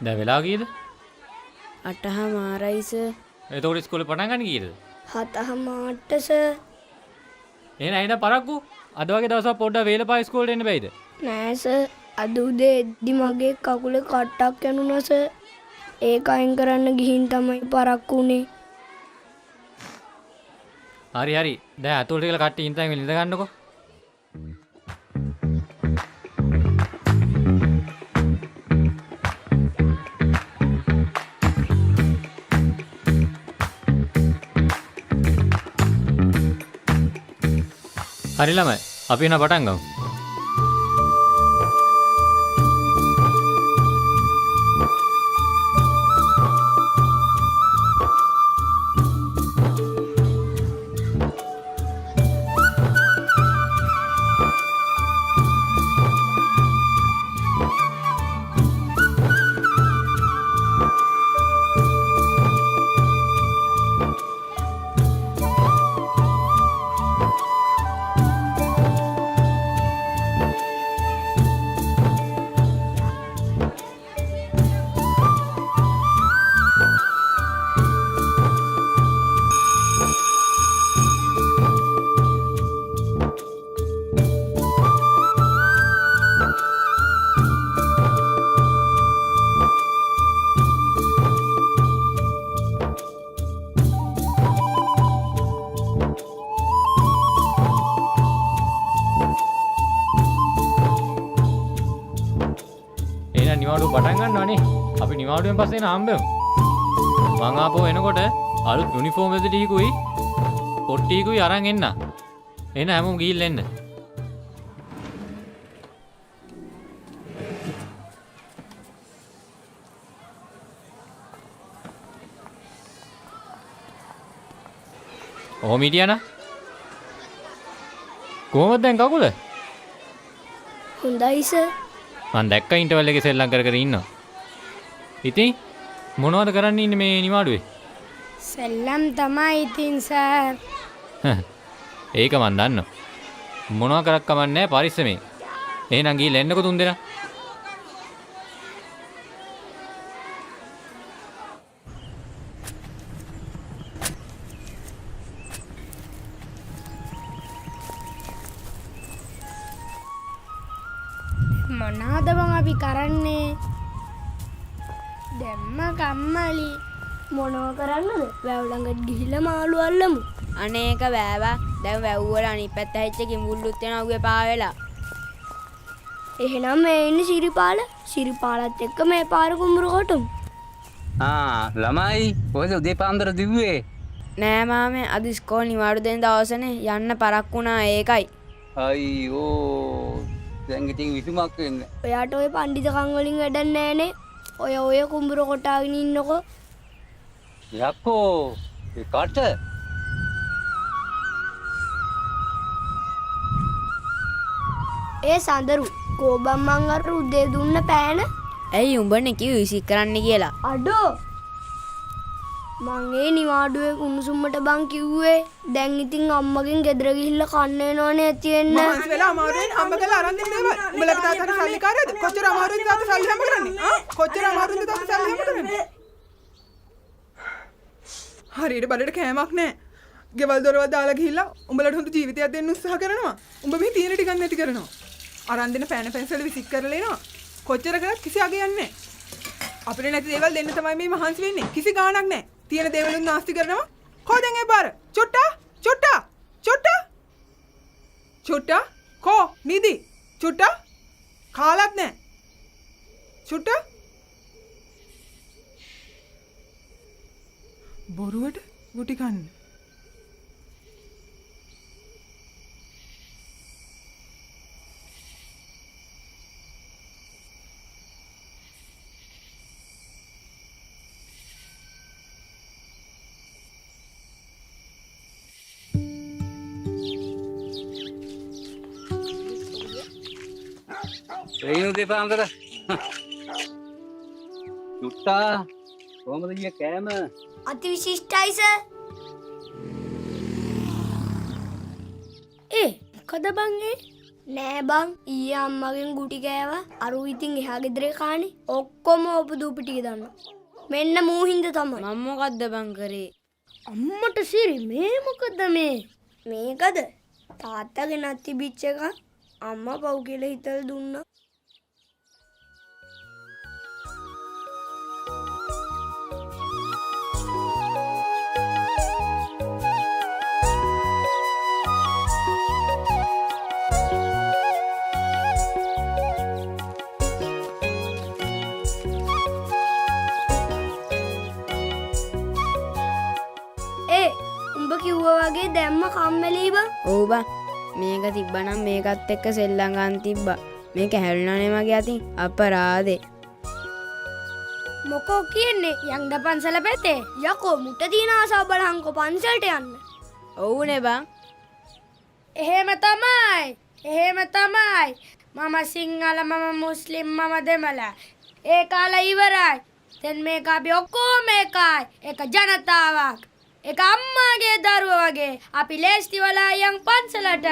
දැන් වෙලා කීයද? 8:00 සර්. එතකොට ඉස්කෝලේ පටන් ගන්න කීයද? 7:00 සර්. එහෙනම් ඇයිද පරක්කු? අද වගේ දවසක් පොඩ්ඩක් වේලපා ඉස්කෝලේට එන්න බෑයිද? නෑ සර්. අද උදේ එද්දි මගේ කකුලේ කට්ටක් යනුණා සර්. ඒක අයින් කරන්න ගිහින් තමයි පරක්කු උනේ. හරි. දැන් අතෝල්ට කියලා කට්ටිය ඉඳන් ඉඳ ගන්නකො. හරි ළමයි. අපි එන පටන් ගමු. නිවාඩුව පටන් ගන්නවානේ. අපි නිවාඩුවෙන් පස්සේ එන හම්බෙමු. මං ආපහු එනකොට අලුත් යුනිෆෝම් එක ටිකකුයි පොට්ටියකුයි අරන් එන්න. එන හැමෝම ගිහිල්ලා එන්න. ඔහොම හිටියනා. කොහොමද දැන් කකුල? හොඳයි සර්. මං දැක්ක ඉන්ටර්වල් එකේ සෙල්ලම් කර ඉන්නවා. ඉතින් මොනවද කරන්න ඉන්නේ මේ නිවාඩුවේ? සෙල්ලම් තමයි ඉතින් සර්. ඒක මන් දන්නවා. මොනවා කරක් කමන්නේ පරිස්සමෙන්. එහෙනම් ගිහලා එන්නකො තුන්දෙනා. මොනවද බං අපි කරන්නේ? දැම්ම කම්මලි. මොනව කරන්නද? වැව් ළඟට ගිහිල්ලා මාළු අල්ලමු. අනේක වෑවා. දැන් වැව් වල අනිත් පැත්ත හැච්ච කිඹුල්ලුත් වෙනවා උගේ පා වෙලා. එහෙනම් මේ ඉන්නේ සිරිපාල. සිරිපාලත් එක්ක මේ පාර කුඹුර කොටමු. ළමයි කොහෙද උදේ පාන්දර දිව්වේ? නෑ මාමේ අද ඉස්කෝල නිවාඩු දෙන දවසනේ යන්න පරක් වුණා ඒකයි. අයියෝ දැන් ඉතින් විසුමක් වෙන්නේ. ඔයාට ඔය පඬිතුකම් වලින් වැඩක් නෑනේ. ඔය කුඹුර කොටාගෙන ඉන්නකො. යක්කෝ ඒ කට ඒ සඳරු කෝබම් මං අර උදේ දුන්න පෑන. ඇයි උඹනේ කිව්වේ විසික් කරන්න කියලා? අඩෝ මං ඒ නිවාඩුවේ කුණුසුම්මට බං කිව්වේ. දැන් ඉතින් අම්මගෙන් ගෙදර ගිහිල්ලා කන්න එනවනේ ඇති වෙන්න. මහන්සි වෙලා අමාරුවෙන් හම්බ කරලා අරන් දෙන්න මේවා. උඹලට තාත්තට සල්ලි කාර්යද? කොච්චර අමාරුවෙන්ද තාත්තා සල්ලි හම්බ කරන්නේ? කොච්චර අමාරුවෙන්ද තාත්තා සල්ලි හම්බ කරන්නේ? හරියට බඩට කෑමක් නැහැ. ගෙවල් දොරවල් දාලා ගිහිල්ලා උඹලට හොඳ ජීවිතයක් දෙන්න උත්සාහ කරනවා. උඹ මේ තියෙන ටිකක් නැති කරනවා. අරන් දෙන පෑන පෙන්සල් විසික් කරලා එනවා. කොච්චර කරත් කිසි අගයක් නැහැ. අපිට නැති දේවල් දෙන්න තමයි මේ මහන්සි වෙන්නේ. කිසි ගාණක් නැහැ. තියෙන දේවලුත් නාස්ති කරනවා. කොහෙන්ද ඒ පාර? චොට්ටා කෝ නිදි චොට්ටා කාලත් නැහැ. චොට්ටා බොරුවට ගුටි කන්න. රේණු දෙපාන්දර චුට්ටා කොහමද ගිය කෑම? අති විශිෂ්ටයි සර්. මොකද බං ඒ? නෑ බං ඊයේ අම්මගෙන් ගුටි කෑවා අරු ඉතින් එහා ගෙදරේ කානේ ඔක්කොම ඔපදූප ටික දාන්න මෙන්න මූහින්ද තමයි මම මොකද්ද බං කරේ? අම්මට සිරි මේ මොකද මේකද තාත්තා ගෙනත් තිබිච්ච එක අම්මා පව් කියලා හිතලා දුන්නා උඹ කිව්වා වගේ දැම්ම කම්මැලි බං ඔව් බං මේක තිබ්බනම් මේකත් එක්ක සෙල්ලම් ගන්න තිබ්බා. මේක හැරුණානේ මගේ අතින් අපරාදේ. මොකෝ කියන්නේ යංග පන්සල පැත්තේ යකෝ මුට දින ආසාව බලහන්කෝ පන්සලට යන්න ඔව්නේ බං. එහෙම තමයි මම සිංහල මම මුස්ලිම් මම දෙමළ ඒ කාලේ ඉවරයි දැන් මේක අපි ඔක්කොම එකයි එක ජනතාවක් එක අම්මාගේ දරුවා වගේ අපි ලේස්ති වලා යන් පන්සලට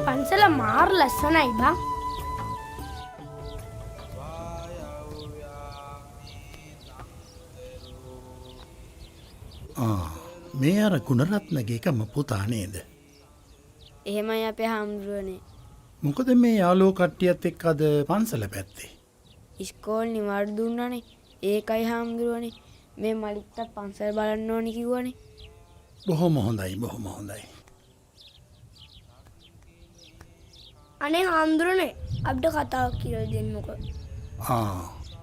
පන්සල මාර ලස්සනයි බං මේ අර ගුණරත්නගේ එකම පුතා නේද? එහෙමයි අපේ හාමුදුරනේ. මොකද මේ යාළුවෝ කට්ටියත් එක්ක අද පන්සල පැත්තේ? ඉස්කෝල් නිවාඩු දුන්නානේ. ඒකයි හාමුදුරනේ මේ මලික්ට පන්සල බලන්න ඕනි කිව්වනේ. බොහොම හොඳයි. අනේ හාමුදුරනේ අපිට කතාවක් කියලා දෙන්නකෝ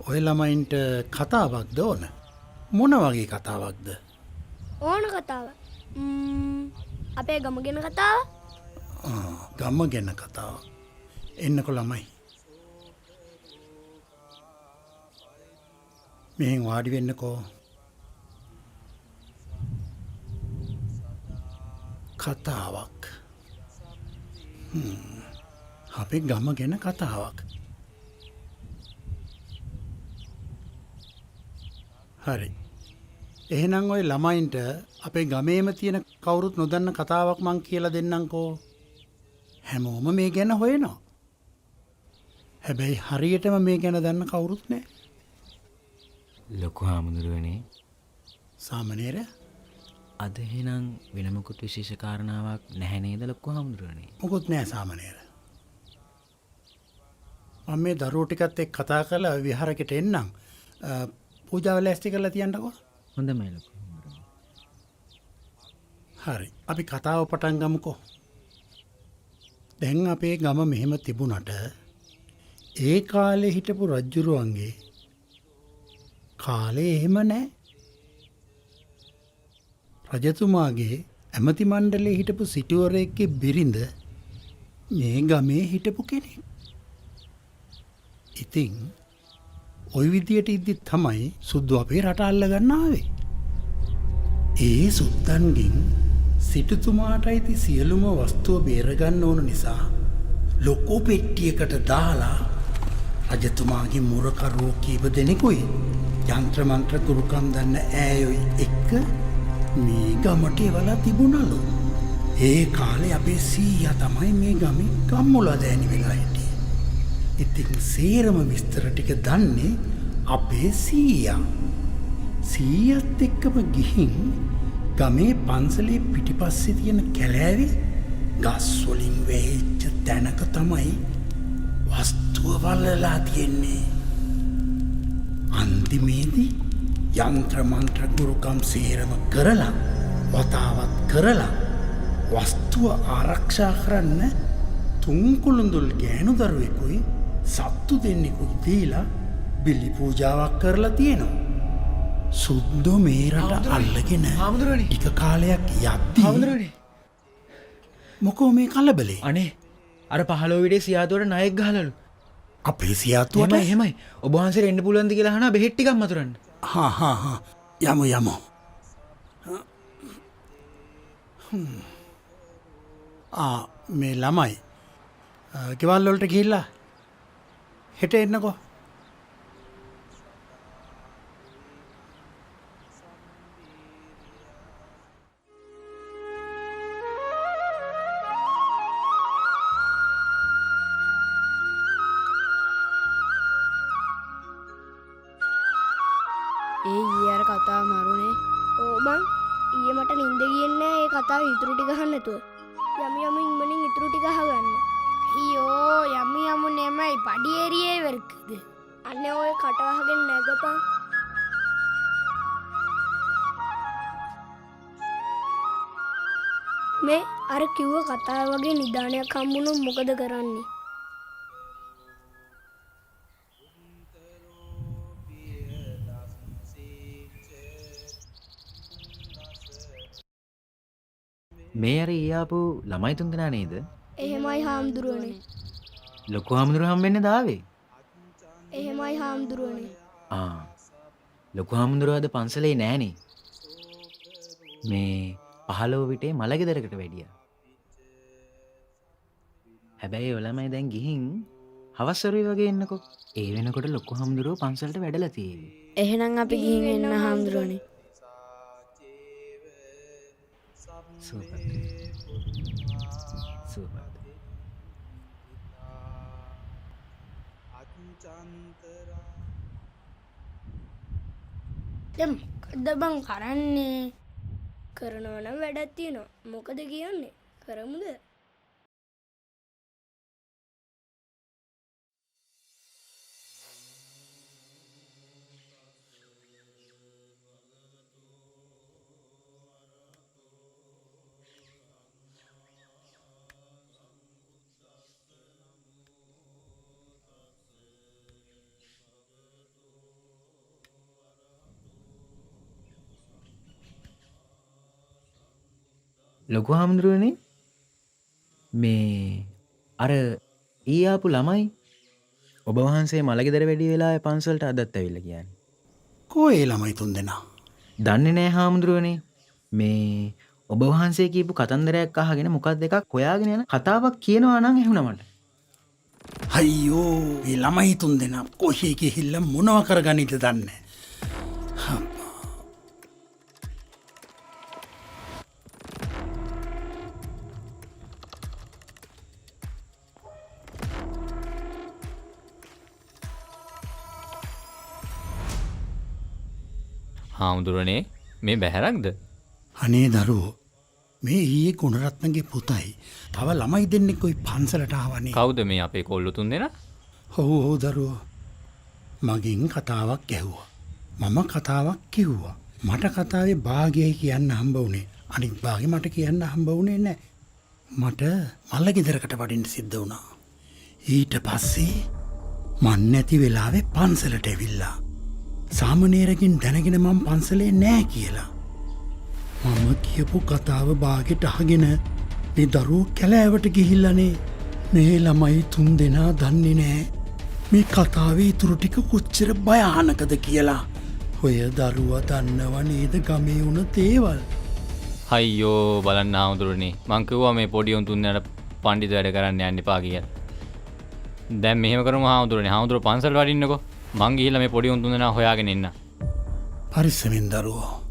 ඔය ළමයින්ට කතාවක්ද ඕන? මොන වගේ කතාවක්ද? ඕන කතාව අපේ ගම ගැන කතාව ගම ගැන කතාව. එන්නකො ළමයි. මෙහෙන් වාඩි වෙන්නකෝ. කතාවක්. අපේ ගම ගැන කතාවක්. හරි. එහෙනම් ඔය ළමයින්ට අපේ ගමේම තියෙන කවුරුත් නොදන්න කතාවක් මං කියලා දෙන්නම්කෝ. හැමෝම මේ ගැන හොයනවා. හැබැයි හරියටම මේ ගැන දන්න කවුරුත් නැහැ. ලොකු හාමුදුරුවනේ සාමණේර අද එහෙනම් වෙන මොකුත් විශේෂ කාරණාවක් නැහැ නේද ලොකු හාමුදුරුවනේ? මොකුත් නැහැ සාමණේර. මම මේ දරුවෝ ටිකත් එක්ක කතා කරලා විහාරයකට එන්නම්. පූජාව ලෑස්ති කරලා තියන්නකෝ. හොඳයි ලොකු හාමුදුරුවනේ. හරි. අපි කතාව පටන් ගමුකෝ. දැන් අපේ ගම මෙහෙම තිබුණට ඒ කාලේ හිටපු රජුරුවන්ගේ කාලේ එහෙම නැහැ. රජතුමාගේ ඇමති මණ්ඩලයේ හිටපු සිටුවරයෙක්ගේ බිරිඳ මේ ගමේ හිටපු කෙනෙක්. ඉතින් ওই විදියට ඉද්දි තමයි සුද්දු අපේ රට අල්ලගන්න ආවේ. ඒ සුද්දන්ගෙන් සිටුතුමාට අයිති සියලුම වස්තුව බේරගන්න ඕන නිසා ලොකු පෙට්ටියකට දාලා රජතුමාගේ මුරකරුවෝ කීප දෙනෙකුයි යන්ත්‍ර මන්ත්‍ර ගුරුකම් දන්න ඈයොයි එක්ක මේ ගමට එවලා තිබුණලු. ඒ කාලේ අපේ සීයා තමයි මේ ගමේ ගම්මුලදෑනි වෙලා හිටියේ. ඉතින් සේරම විස්තර ටික දන්නේ අපේ සීයා. සීයත් එක්කම ගිහින් ගමේ පන්සලේ පිටිපස්සේ තියෙන කැලෑවේ ගස් වලින් වෙහෙච්ච තැනක තමයි වස්තුව වලලා තියෙන්නේ. අන්තිමේදී යන්ත්‍ර මන්ත්‍ර ගුරුකම් සේරම කරලා වතාවත් කරලා වස්තුව ආරක්ෂා කරන්න තුන්කුළුඳුල් ගෑනු දරුවෙකුයි සත්තු දෙන්නෙකුයි දීලා බිලි පූජාවක් කරලා තියෙනවා. සුද්දෝ මේ රට අල්ලගෙන ටික කාලයක් යද්දී මොකෝ මේ කලබලේ? අනේ අර 15 විඩේ සියාතුවට ණයෙක් ගහලලු. අපේ සියාතුවට එහෙමයි. ඔබ වහන්සේට එන්න පුළුවන්ද කියලා අහනවා බෙහෙත් ටිකක් මතුරන්න. යමු. මේ ළමයි ගෙවල් වලට ගිහිල්ලා හෙට එන්නකෝ. ඒ ඊයේ අර කතාව මරුනේ. ඕ බං ඊයේ මට නිින්ද ගියේ නෑ ඒ කතාව ඉතුරු ටික අහන්න නැතුව. යමු ඉක්මනින් ඉතුරු ටික අහගන්න. අයියෝ යමු නෙමයි පඩි ඒරියේ වෙර්කද. අනේ ඔය කට වහගෙන නැගපන්. මේ අර කිව්ව කතාව වගේ නිදානයක් හම්බුනොත් මොකද කරන්නේ? මේ අර ඊයාපු ළමයි තුන් දෙනා නේද? එහෙමයි හාමුදුරුවනේ. ලොකු හාමුදුරුවෝ හම්බෙන්නේ දාවේ. එහෙමයි හාමුදුරුවනේ. ලොකු හාමුදුරුවෝ අද පන්සලේ නෑනේ. මේ 15 විටේ මලගෙදරකට වැඩියා. හැබැයි ඔය ළමයි දැන් ගිහින් හවස් වරුවේ වගේ එන්නකෝ. ඒ වෙනකොට ලොකු හාමුදුරුවෝ පන්සලට වැඩලා තියෙන්නේ. එහෙනම් අපි ගිහින් එන්න හාමුදුරනේ. දැන් මොකද බං කරන්නේ? කරනවා නම් වැඩක් තියෙනවා. මොකද කියන්නේ? කරමුද? ලොකු හාමුදුරුවනේ මේ අර ඊයාපු ළමයි ඔබ වහන්සේ මලගෙදර වැඩි වෙලා පන්සලට අදත් ඇවිල්ලා කියන්නේ. කෝ ඒ ළමයි තුන් දෙනා? දන්නේ නැහැ හාමුදුරුවනේ. මේ ඔබ වහන්සේ කියපු කතන්දරයක් අහගෙන මොකක්ද එකක් හොයාගෙන යන කතාවක් කියනවා නම් ඇහුණා මට. අයියෝ ඒ ළමයි තුන් දෙනා කොහේ ගිහිල්ලා මොනව කරගන්නද දන්නේ. හාමුදුරනේ මේ බැහැරක්ද? අනේ දරුවෝ මේ ඊයේ ගුණරත්නගේ පුතයි තව ළමයි දෙන්නෙක් ওই පන්සලට ආවනේ. කවුද මේ අපේ කොල්ලෝ තුන් දෙනා? ඔව් දරුවෝ මගෙන් කතාවක් ඇහුවා. මම කතාවක් කිව්වා. මට කතාවේ භාගයයි කියන්න හම්බ වුණේ. අනිත් භාගෙ මට කියන්න හම්බ වුණේ නැහැ. මට මල්ලගෙදරකට වඩින්න සිද්ධ වුණා. ඊට පස්සේ මන් නැති වෙලාවේ පන්සලට ඇවිල්ලා සාමනීරකින් දැනගෙන මම පන්සලේ නෑ කියලා. මම කියපු කතාව භාගෙට අහගෙන මේ දරුවෝ කැලෑවට ගිහිල්ලානේ. මේ ළමයි තුන් දෙනා දන්නේ නෑ මේ කතාවේ ඉතුරු ටික කොච්චර භයානකද කියලා. ඔය දරුවා දන්නව නේද ගමේ වුණ දේවල්? අයියෝ බලන්න හාමුදුරනේ මං කිව්වා මේ පොඩි උන් තුන් දෙනාට පඬිතු වැඩ කරන්න යන්න එපා කියලා. දැන් මෙහෙම කරමු හාමුදුරනේ. හාමුදුරුවෝ පන්සල් වඩින්නකෝ. මං ගිහිල්ලා මේ පොඩි උන් තුන්දෙනා හොයාගෙන එන්න. පරිස්සමෙන් දරුවෝ.